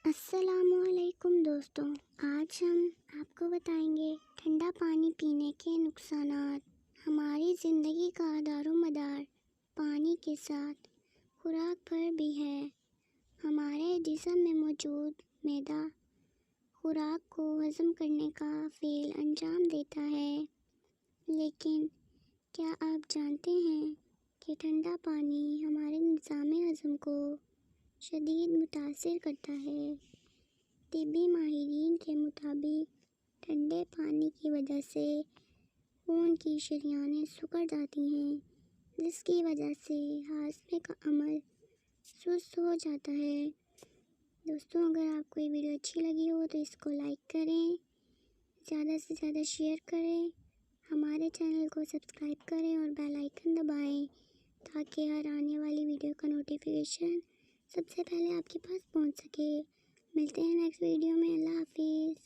السلام علیکم دوستوں، آج ہم آپ کو بتائیں گے ٹھنڈا پانی پینے کے نقصانات۔ ہماری زندگی کا دار و مدار پانی کے ساتھ خوراک پر بھی ہے۔ ہمارے جسم میں موجود معدہ خوراک کو ہضم کرنے کا فعل انجام دیتا ہے، لیکن کیا آپ جانتے ہیں کہ ٹھنڈا پانی ہمارے نظام ہضم کو شدید متاثر کرتا ہے۔ طبی ماہرین کے مطابق ٹھنڈے پانی کی وجہ سے خون کی شریانیں سکڑ جاتی ہیں، جس کی وجہ سے ہاضمے کا عمل سست ہو جاتا ہے۔ دوستوں، اگر آپ کو یہ ویڈیو اچھی لگی ہو تو اس کو لائک کریں، زیادہ سے زیادہ شیئر کریں، ہمارے چینل کو سبسکرائب کریں اور بیل آئیکن دبائیں تاکہ ہر آنے والی ویڈیو کا نوٹیفیکیشن سب سے پہلے آپ کے پاس پہنچ سکے۔ ملتے ہیں نیکسٹ ویڈیو میں۔ اللہ حافظ۔